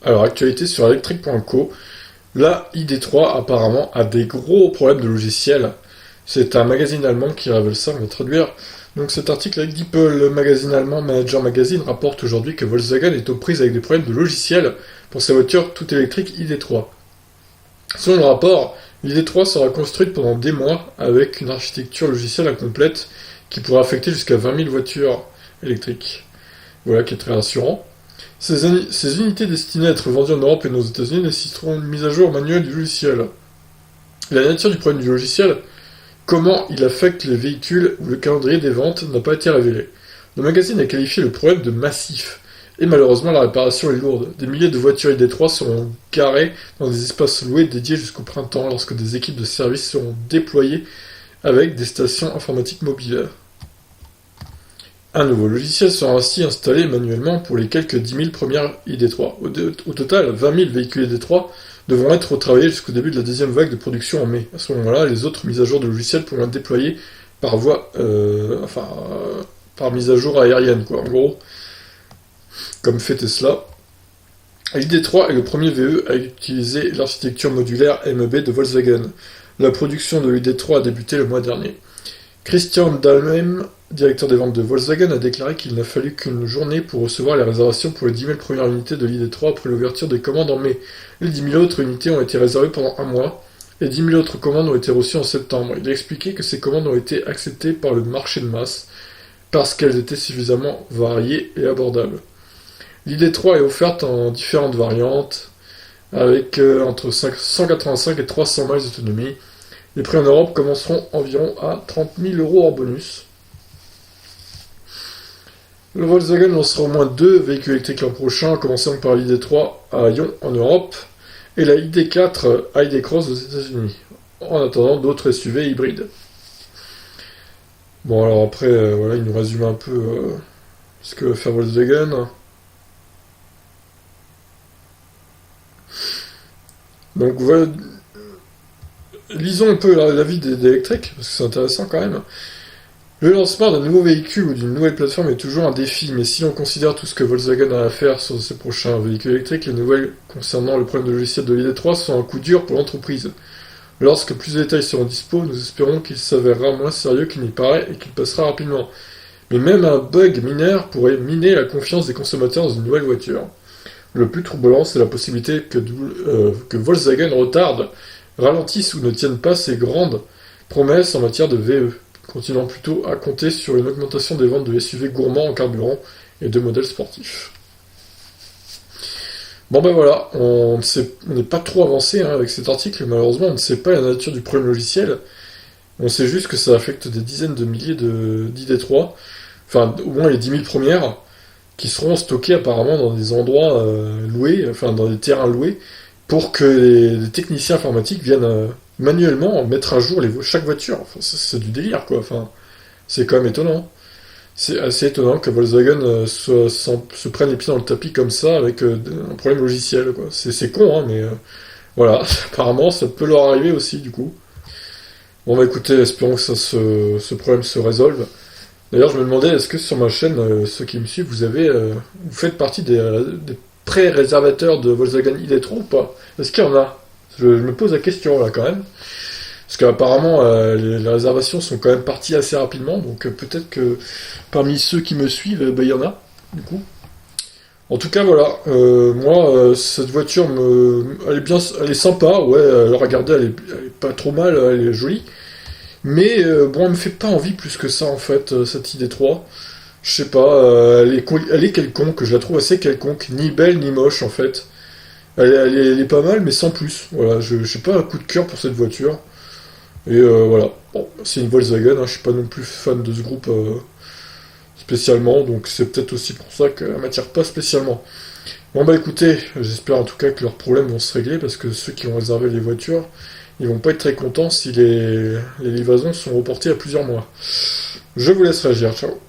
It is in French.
Alors, actualité sur electric.co, la ID3 apparemment a des gros problèmes de logiciel. C'est un magazine allemand qui révèle ça, on va traduire. Donc cet article avec DeepL, le magazine allemand Manager Magazine, rapporte aujourd'hui que Volkswagen est aux prises avec des problèmes de logiciel pour sa voiture toute électrique ID3. Selon le rapport, l'ID3 sera construite pendant des mois avec une architecture logicielle incomplète qui pourrait affecter jusqu'à 20 000 voitures électriques. Voilà qui est très rassurant. Ces unités destinées à être vendues en Europe et aux États-Unis nécessiteront une mise à jour manuelle du logiciel. La nature du problème du logiciel, comment il affecte les véhicules ou le calendrier des ventes n'a pas été révélé. Le magazine a qualifié le problème de massif. Et malheureusement, la réparation est lourde. Des milliers de voitures ID3 seront garées dans des espaces loués dédiés jusqu'au printemps lorsque des équipes de service seront déployées avec des stations informatiques mobiles. Un nouveau logiciel sera ainsi installé manuellement pour les quelques 10 000 premières ID3. Au total, 20 000 véhicules ID3 devront être retravaillés jusqu'au début de la deuxième vague de production en mai. À ce moment-là, les autres mises à jour de logiciels pourront être déployées par voie, par mise à jour aérienne, quoi. En gros, comme fait Tesla. L'ID3 est le premier VE à utiliser l'architecture modulaire MEB de Volkswagen. La production de l'ID3 a débuté le mois dernier. Christian Dahlheim, directeur des ventes de Volkswagen, a déclaré qu'il n'a fallu qu'une journée pour recevoir les réservations pour les 10 000 premières unités de l'ID3 après l'ouverture des commandes en mai. Les 10 000 autres unités ont été réservées pendant un mois, et 10 000 autres commandes ont été reçues en septembre. Il a expliqué que ces commandes ont été acceptées par le marché de masse, parce qu'elles étaient suffisamment variées et abordables. L'ID3 est offerte en différentes variantes, avec entre 185 et 300 miles d'autonomie. Les prix en Europe commenceront environ à 30 000 euros hors bonus. Le Volkswagen lancera au moins 2 véhicules électriques l'an prochain, commençant par l'ID3 à Lyon en Europe et la ID4 ID Cross aux États-Unis, en attendant d'autres SUV hybrides. Bon, alors après, voilà, il nous résume un peu ce que va faire Volkswagen. Donc voilà, lisons un peu l'avis des électriques, parce que c'est intéressant quand même. Le lancement d'un nouveau véhicule ou d'une nouvelle plateforme est toujours un défi, mais si on considère tout ce que Volkswagen a à faire sur ses prochains véhicules électriques, les nouvelles concernant le problème de logiciel de l'ID3 sont un coup dur pour l'entreprise. Lorsque plus de détails seront dispo, nous espérons qu'il s'avérera moins sérieux qu'il n'y paraît et qu'il passera rapidement. Mais même un bug mineur pourrait miner la confiance des consommateurs dans une nouvelle voiture. Le plus troublant, c'est la possibilité que Volkswagen retarde, ralentisse ou ne tienne pas ses grandes promesses en matière de VE, continuant plutôt à compter sur une augmentation des ventes de SUV gourmands en carburant et de modèles sportifs. Bon ben voilà, on n'est pas trop avancé avec cet article, malheureusement on ne sait pas la nature du problème logiciel, on sait juste que ça affecte des dizaines de milliers d'ID3, enfin au moins les 10 000 premières, qui seront stockées apparemment dans des endroits loués, enfin dans des terrains loués, pour que les techniciens informatiques viennent manuellement mettre à jour chaque voiture. Enfin, c'est du délire, quoi. Enfin, c'est quand même étonnant. C'est assez étonnant que Volkswagen se prenne les pieds dans le tapis comme ça avec un problème logiciel, quoi. C'est con, hein, mais voilà. Apparemment, ça peut leur arriver aussi, du coup. Bon, bah écoutez, espérons que ce problème se résolve. D'ailleurs, je me demandais, est-ce que sur ma chaîne, ceux qui me suivent, vous faites partie des pré-réservateurs de Volkswagen ID3 ou pas? Est-ce qu'il y en a? Je me pose la question là quand même. Parce qu'apparemment, les réservations sont quand même parties assez rapidement, donc peut-être que parmi ceux qui me suivent, il y en a, du coup. En tout cas, voilà. Moi, cette voiture, elle est sympa, ouais. Regardez, elle est pas trop mal, elle est jolie. Mais bon, elle me fait pas envie plus que ça en fait, cette ID3. Je sais pas, elle est quelconque, je la trouve assez quelconque, ni belle ni moche en fait. Elle est pas mal, mais sans plus. Voilà, je sais pas un coup de cœur pour cette voiture. Et voilà, bon, c'est une Volkswagen, hein, je suis pas non plus fan de ce groupe spécialement, donc c'est peut-être aussi pour ça qu'elle m'attire pas spécialement. Bon bah écoutez, j'espère en tout cas que leurs problèmes vont se régler, parce que ceux qui ont réservé les voitures, ils vont pas être très contents si les livraisons sont reportées à plusieurs mois. Je vous laisse réagir, ciao.